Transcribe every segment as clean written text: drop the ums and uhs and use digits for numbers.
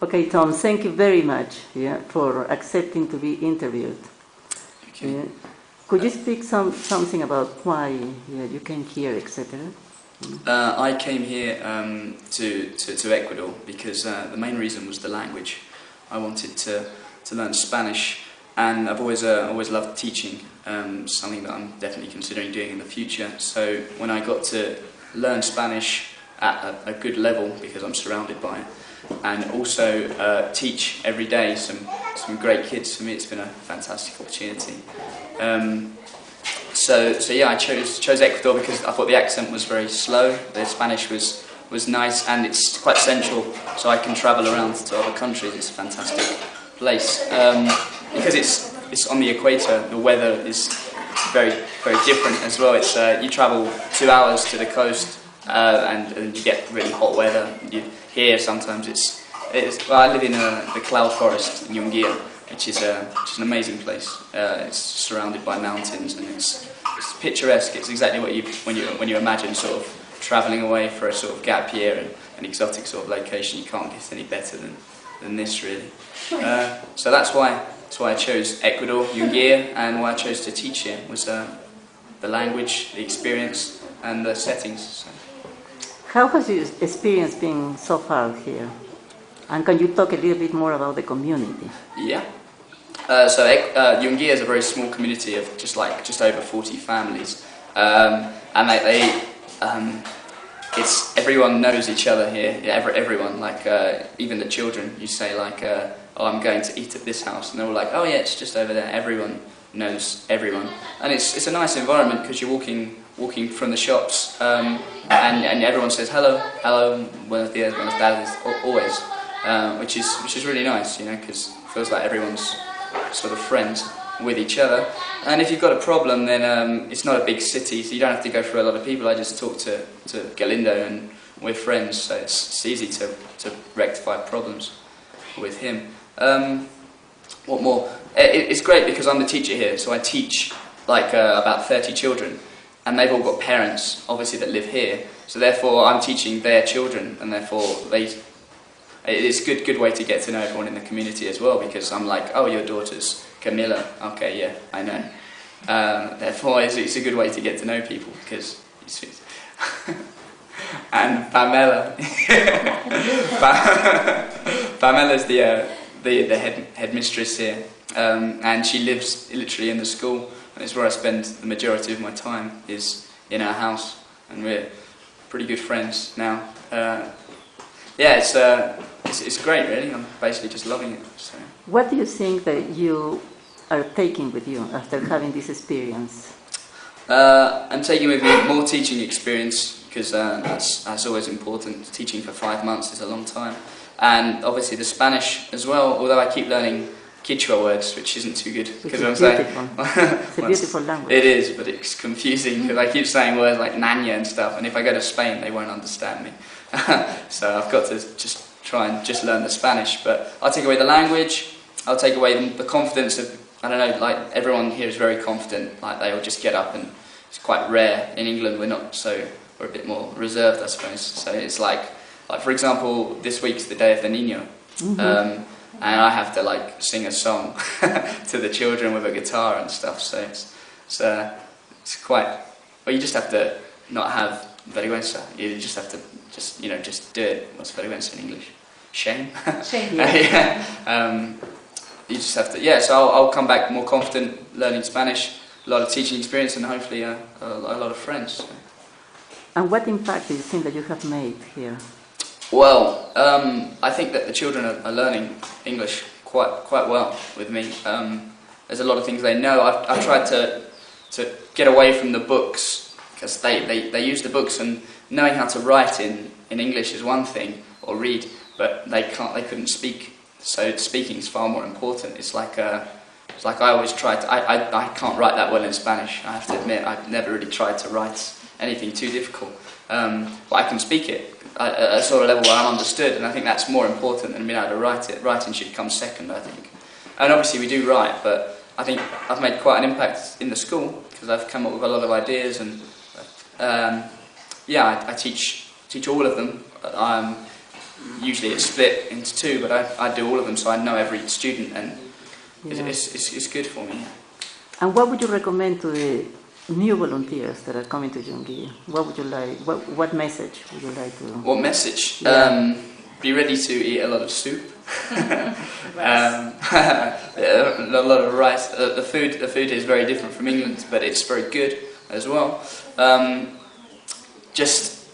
Okay, Tom, thank you very much for accepting to be interviewed. Okay. Could you speak something about why you came here, etc.? I came here to Ecuador because the main reason was the language. I wanted to learn Spanish, and I've always loved teaching, something that I'm definitely considering doing in the future. So when I got to learn Spanish at a good level, because I'm surrounded by it, and also teach every day some great kids, for me it's been a fantastic opportunity. So yeah, I chose Ecuador because I thought the accent was very slow, the Spanish was nice, and it's quite central, so I can travel around to other countries. It's a fantastic place. Because it's on the equator, the weather is very different as well. It's you travel 2 hours to the coast, and you get really hot weather. Here sometimes well, I live in the cloud forest in Jungia, which is an amazing place. It's surrounded by mountains, and it's picturesque. It's exactly what when you imagine sort of travelling away for a sort of gap year and an exotic sort of location. You can't get any better than this, really. So that's why I chose Ecuador, Jungia, and why I chose to teach here was the language, the experience, and the settings. So. How has your experience been so far here? And can you talk a little bit more about the community? Yeah. So Jungia is a very small community of just over 40 families, and it's everyone knows each other here. Yeah, everyone, like even the children. You say like, "Oh, I'm going to eat at this house," and they're all like, "Oh yeah, it's just over there." Everyone knows everyone, and it's a nice environment because you're walking from the shops, and everyone says hello, buenos días, buenas tardes, always, which is really nice, because it feels like everyone's sort of friends with each other. And if you've got a problem, then it's not a big city, so you don't have to go through a lot of people. I just talk to Galindo, and we're friends, so it's easy to rectify problems with him. What more? It's great because I'm the teacher here, so I teach like about 30 children, and they've all got parents, obviously, that live here. So therefore, I'm teaching their children, and therefore it's a good way to get to know everyone in the community as well, because I'm like, "Oh, your daughter's Camilla." Okay, yeah, I know. Therefore, it's a good way to get to know people, because and Pamela. Pamela's the headmistress here, and she lives literally in the school, and it's where I spend the majority of my time, is in our house, and we're pretty good friends now. Yeah, it's great, really. I'm basically just loving it. So. What do you think that you are taking with you after having this experience? I'm taking with me more teaching experience, because that's always important. Teaching for 5 months is a long time. And obviously the Spanish as well, although I keep learning Quechua words, which isn't too good. It's a beautiful language. It is, but it's confusing, because I keep saying words like "naña" and stuff, and if I go to Spain, they won't understand me. So I've got to just try and just learn the Spanish. But I'll take away the language, I'll take away the confidence of, I don't know, like everyone here is very confident, like they all just get up, and it's quite rare. In England we're not, so we're a bit more reserved, I suppose. So it's like for example, this week's the Day of the Niño, and I have to like sing a song to the children with a guitar and stuff, so it's quite, well, you just have to not have vergüenza. You just have to just do it. What's vergüenza in English? Shame? Shame. Yeah. You just have to, yeah, so I'll come back more confident, learning Spanish, a lot of teaching experience, and hopefully a lot of friends. So. And what impact do you think that you have made here? Well, I think that the children are learning English quite well with me. There's a lot of things they know. I've tried to get away from the books, because they use the books, and knowing how to write in English is one thing, or read, but they couldn't speak. So speaking is far more important. It's like I always try to. I can't write that well in Spanish. I have to admit, I've never really tried to write anything too difficult. But I can speak it at a sort of level where I'm understood, and I think that's more important than being able to write it. Writing should come second, I think. And obviously we do write, but I think I've made quite an impact in the school, because I've come up with a lot of ideas, and yeah, I teach all of them. usually it's split into two, but I do all of them, so I know every student, and Yeah. it's good for me. And what would you recommend to the new volunteers that are coming to Jungi? What would you like? What message would you like to? What message? Yeah. Be ready to eat a lot of soup. A lot of rice. The food is very different from England, but it's very good as well. Just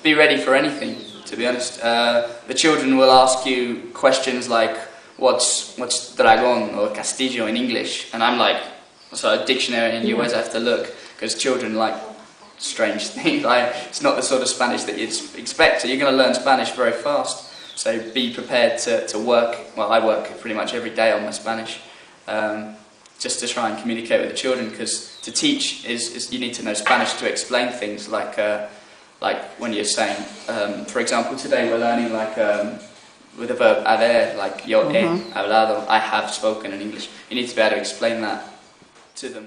be ready for anything. To be honest, the children will ask you questions like, "What's dragon or castillo in English?" And I'm like, "So a dictionary," and you always have to look because children like strange things. Like, it's not the sort of Spanish that you'd expect. So you're going to learn Spanish very fast. So be prepared to work. Well, I work pretty much every day on my Spanish, just to try and communicate with the children. Because to teach is you need to know Spanish to explain things like when you're saying, for example, today we're learning with the verb haber, like yo he hablado, I have spoken in English. You need to be able to explain that to them.